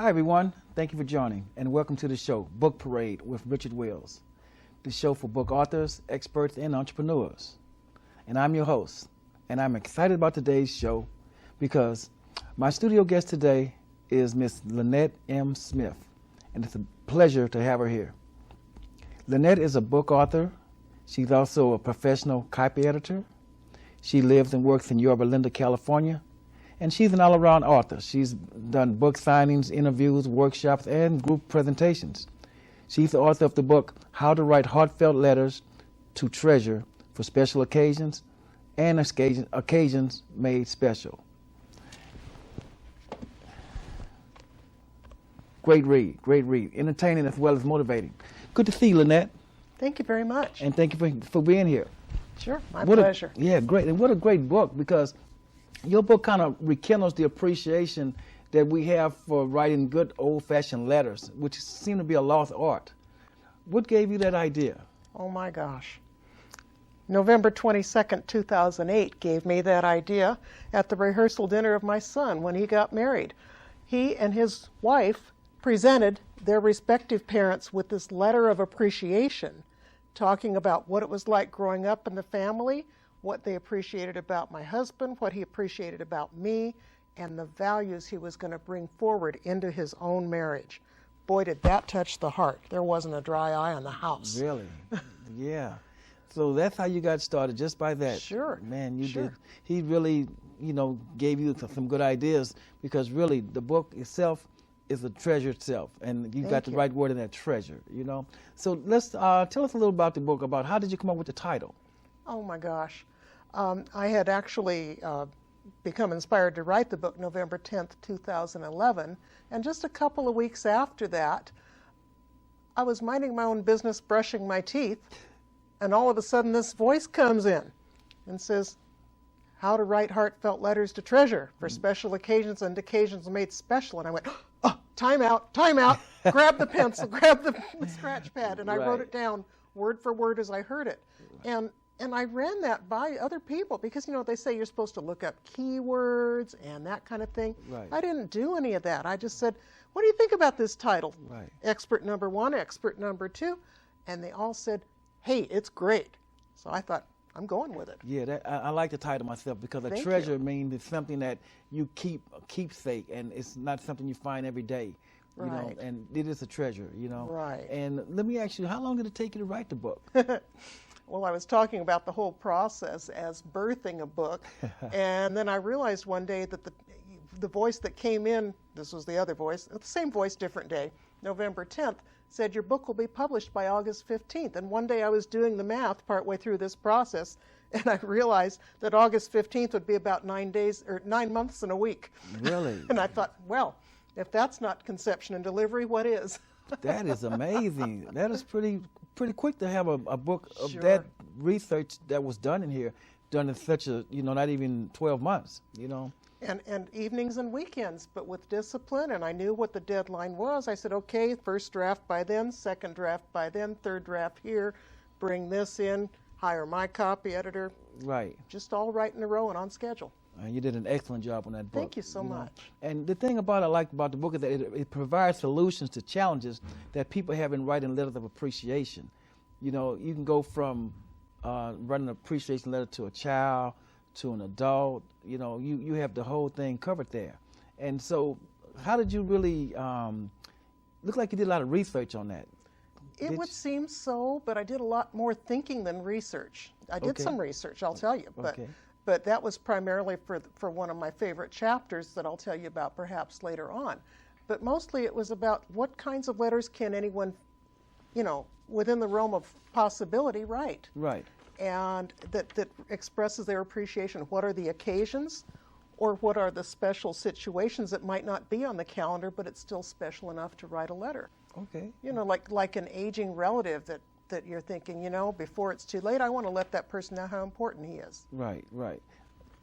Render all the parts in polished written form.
Hi, everyone. Thank you for joining, and welcome to the show, Book Parade with Richard Wills, the show for book authors, experts, and entrepreneurs. And I'm your host, and I'm excited about today's show because my studio guest today is Miss Lynette M. Smith, and it's a pleasure to have her here. Lynette is a book author. She's also a professional copy editor. She lives and works in Yorba Linda, California. And she's an all-around author. She's done book signings, interviews, workshops, and group presentations. She's the author of the book, How to Write Heartfelt Letters to Treasure for Special Occasions and Occasions Made Special. Great read, entertaining as well as motivating. Good to see you, Lynette. Thank you very much. And thank you for being here. Sure, my pleasure. Great. And what a great book, because your book kind of rekindles the appreciation that we have for writing good old-fashioned letters, which seem to be a lost art. What gave you that idea? Oh my gosh. November 22nd, 2008 gave me that idea at the rehearsal dinner of my son when he got married. He and his wife presented their respective parents with this letter of appreciation, talking about what it was like growing up in the family, what they appreciated about my husband, what he appreciated about me, and the values he was going to bring forward into his own marriage. Boy, did that touch the heart. There wasn't a dry eye on the house. Really? Yeah. So that's how you got started, just by that. Sure. Man, you sure. did. He really, gave you some good ideas, because really the book itself is a treasure itself, and you got the right word in that, treasure, So let's tell us a little about the book, about how did you come up with the title? Oh my gosh. I had actually become inspired to write the book November 10th, 2011, and just a couple of weeks after that, I was minding my own business, brushing my teeth, and all of a sudden this voice comes in and says, how to write heartfelt letters to treasure for special occasions and occasions made special. And I went, oh, time out, grab the pencil, grab the scratch pad, and I wrote it down word for word as I heard it. And I ran that by other people because, they say you're supposed to look up keywords and that kind of thing. Right. I didn't do any of that. I just said, what do you think about this title? Right. Expert number one, expert number two. And they all said, hey, it's great. So I thought, I'm going with it. Yeah, I like the title myself, because a treasure means it's something that you keep, a keepsake, and it's not something you find every day. Right. And it is a treasure, Right. And let me ask you, how long did it take you to write the book? Well, I was talking about the whole process as birthing a book, and then I realized one day that the voice that came in, this was the other voice, the same voice, different day, November 10th, said your book will be published by August 15th. And one day I was doing the math partway through this process, and I realized that August 15th would be about 9 months and a week. Really? And I thought, well, if that's not conception and delivery, what is? That is amazing. That is pretty quick to have a book of Sure. that research that was done in such a, not even 12 months, And evenings and weekends, but with discipline, and I knew what the deadline was. I said, okay, first draft by then, second draft by then, third draft here, bring this in, hire my copy editor. Right. Just all right in a row and on schedule. And you did an excellent job on that book. Thank you so much. And the thing I like about the book is that it provides solutions to challenges that people have in writing letters of appreciation. You can go from writing an appreciation letter to a child, to an adult. You have the whole thing covered there. And so how did you really, look like you did a lot of research on that? It would seem so, but I did a lot more thinking than research. I did some research, I'll tell you, but that was primarily for one of my favorite chapters that I'll tell you about perhaps later on. But mostly it was about what kinds of letters can anyone, within the realm of possibility write. Right. And that expresses their appreciation. What are the occasions, or what are the special situations that might not be on the calendar, but it's still special enough to write a letter? Okay. Like an aging relative that you're thinking, before it's too late, I want to let that person know how important he is. Right.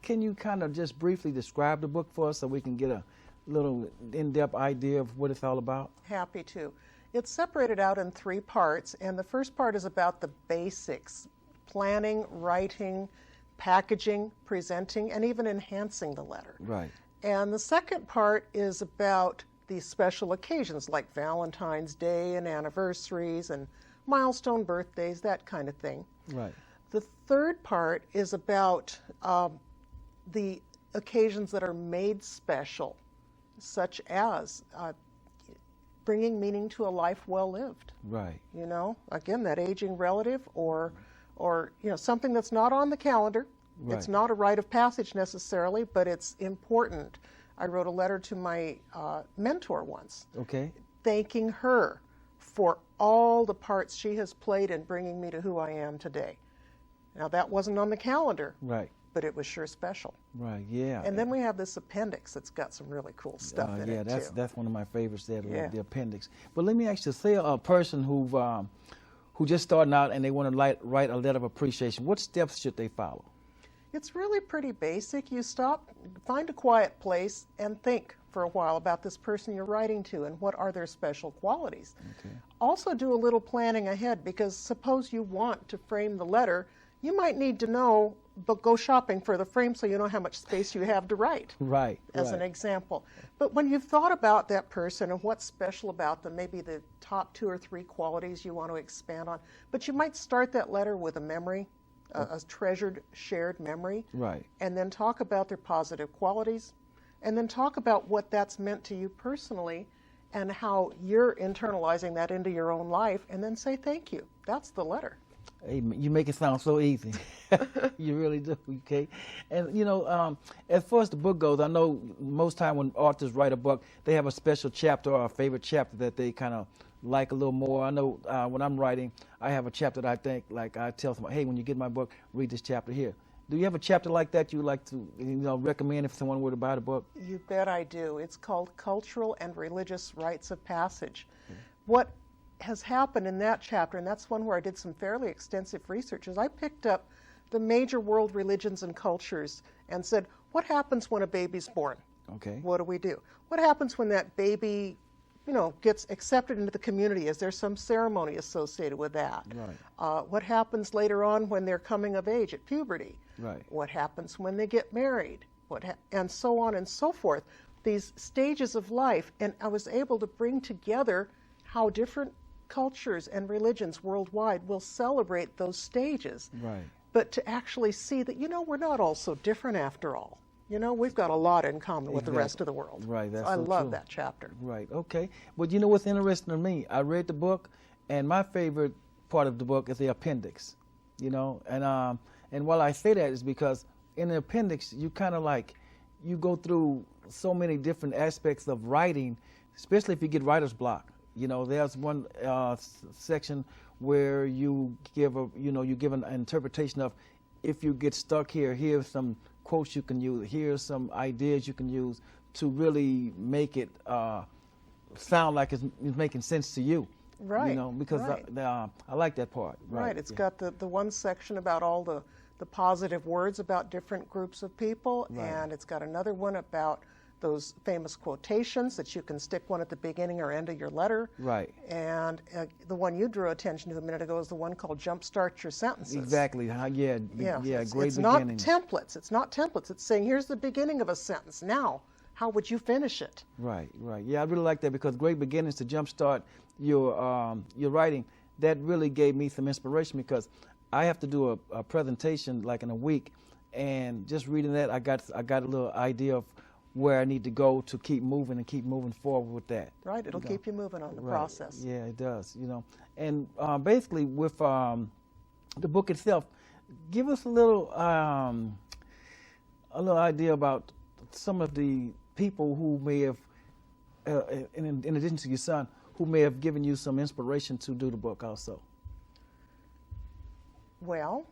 Can you kind of just briefly describe the book for us so we can get a little in-depth idea of what it's all about? Happy to. It's separated out in 3 parts, and the first part is about the basics: planning, writing, packaging, presenting, and even enhancing the letter. Right. And the second part is about these special occasions like Valentine's Day and anniversaries and milestone birthdays, that kind of thing. Right. The third part is about the occasions that are made special, such as bringing meaning to a life well lived. Right. You know, again, that aging relative or you know, something that's not on the calendar. Right. It's not a rite of passage necessarily, but it's important. I wrote a letter to my mentor once, Okay. thanking her for all the parts she has played in bringing me to who I am today. Now, that wasn't on the calendar, Right. but it was sure special. Right. Yeah. And then we have this appendix that's got some really cool stuff in it, too. That's one of my favorites there, Yeah. the appendix. But let me ask you, say a person who just starting out and they want to write a letter of appreciation, what steps should they follow? It's really pretty basic. You stop, find a quiet place, and think for a while about this person you're writing to and what are their special qualities. Okay. Also do a little planning ahead, because suppose you want to frame the letter, you might need to know, but go shopping for the frame so you know how much space you have to write. Right. As an example. But when you've thought about that person and what's special about them, maybe the top 2 or 3 qualities you want to expand on, but you might start that letter with a memory, a treasured, shared memory, Right. and then talk about their positive qualities, and then talk about what that's meant to you personally and how you're internalizing that into your own life, and then say thank you. That's the letter. Hey, you make it sound so easy. You really do, okay? And, you know, as far as the book goes, I know most time when authors write a book, they have a special chapter or a favorite chapter that they kind of like a little more. I know when I'm writing, I have a chapter that I think, like I tell someone, hey, when you get my book, read this chapter here. Do you have a chapter like that you like to, you know, recommend if someone were to buy the book? You bet I do. It's called Cultural and Religious Rites of Passage. What has happened in that chapter, and that's one where I did some fairly extensive research, is I picked up the major world religions and cultures and said, what happens when a baby's born? Okay. What do we do? What happens when that baby, you know, gets accepted into the community? Is there some ceremony associated with that? Right. What happens later on when they're coming of age at puberty? Right. What happens when they get married? And so on and so forth. These stages of life, and I was able to bring together how different cultures and religions worldwide will celebrate those stages. Right. But to actually see that, you know, we're not all so different after all. You know, we've got a lot in common with the rest of the world. Right. That's so I so love true. that chapter. Right. Okay. But you know what's interesting to me? I read the book, and my favorite part of the book is the appendix. You know, and while I say that is because in the appendix you kind of like you go through so many different aspects of writing, especially if you get writer's block. You know, there's one section where you give an interpretation of if you get stuck here, here's some quotes you can use, here's some ideas you can use to really make it sound like it's making sense to you. Right. You know, because right. I like that part. Right. It's got the one section about all the positive words about different groups of people, Right. and it's got another one about those famous quotations that you can stick one at the beginning or end of your letter. Right. And the one you drew attention to a minute ago is the one called Jumpstart Your Sentences. Exactly. Yeah. Great it's beginning. It's not templates. It's saying, here's the beginning of a sentence. Now, how would you finish it? Right. Yeah, I really like that because great beginnings to jumpstart your writing. That really gave me some inspiration because I have to do a presentation like in a week, and just reading that, I got a little idea of where I need to go to keep moving forward with that. Right, it'll keep you moving on the Right. process. Yeah, it does, you know. And basically with the book itself, give us a little idea about some of the people who may have, in addition to your son, who may have given you some inspiration to do the book also. Well,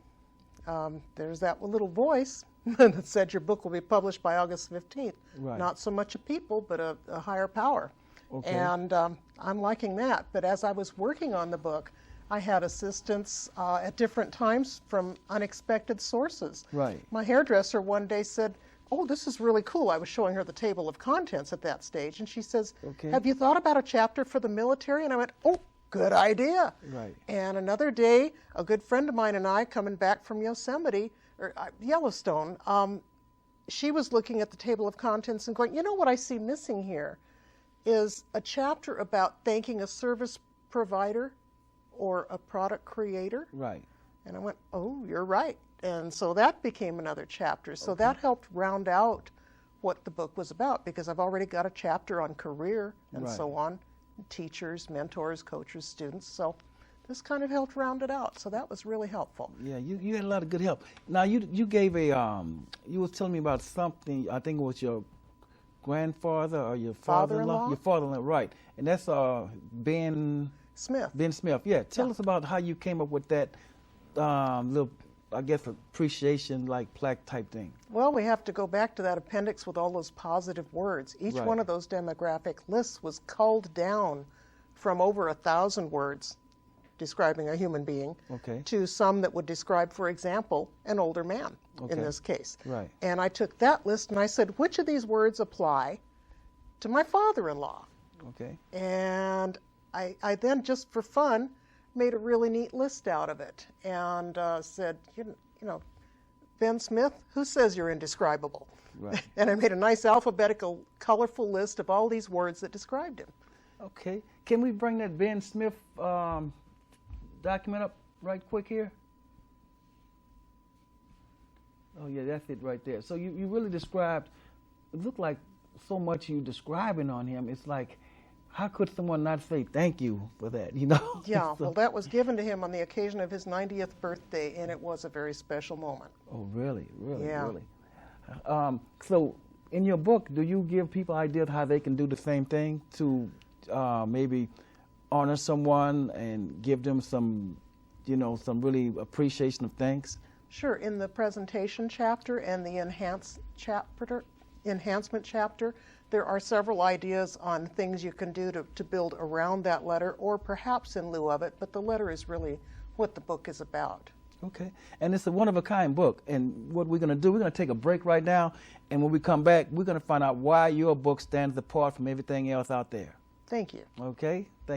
there's that little voice that said your book will be published by August 15th. Right. Not so much a people, but a higher power. Okay. And I'm liking that. But as I was working on the book, I had assistance at different times from unexpected sources. Right. My hairdresser one day said, oh, this is really cool. I was showing her the table of contents at that stage, and she says, Okay. have you thought about a chapter for the military? And I went, oh, good idea. Right. And another day, a good friend of mine and I, coming back from Yellowstone, she was looking at the table of contents and going, you know what I see missing here? is a chapter about thanking a service provider or a product creator. Right. And I went, oh, you're right. And so that became another chapter. So Okay. that helped round out what the book was about, because I've already got a chapter on career and Right. so on, teachers, mentors, coaches, students. So this kind of helped round it out. So that was really helpful. Yeah, you had a lot of good help. Now you gave a you was telling me about something. I think it was your grandfather or your father-in-law. Your father-in-law, right? And that's Ben Smith. Ben Smith. Yeah, tell Yeah. us about how you came up with that little, I guess, appreciation like plaque type thing. Well, we have to go back to that appendix with all those positive words. Each Right. one of those demographic lists was culled down from over 1,000 words describing a human being Okay. to some that would describe, for example, an older man Okay. in this case. Right. And I took that list and I said, which of these words apply to my father-in-law? Okay. And I then, just for fun, made a really neat list out of it and said, you know, Ben Smith, who says you're indescribable? Right. And I made a nice alphabetical, colorful list of all these words that described him. Okay. Can we bring that Ben Smith document up right quick here? Oh yeah, that's it right there. So you really described, it looked like so much you describing on him. It's like, how could someone not say thank you for that, you know? Yeah, So- well, that was given to him on the occasion of his 90th birthday, and it was a very special moment. Oh, really? Really? Yeah. Really? So in your book, do you give people ideas how they can do the same thing to maybe honor someone and give them some, you know, some really appreciation of thanks? Sure, in the presentation chapter and the enhancement chapter, there are several ideas on things you can do to build around that letter or perhaps in lieu of it, but the letter is really what the book is about. Okay. And it's a one-of-a-kind book. And what we're going to do, we're going to take a break right now. And when we come back, we're going to find out why your book stands apart from everything else out there. Thank you. Okay?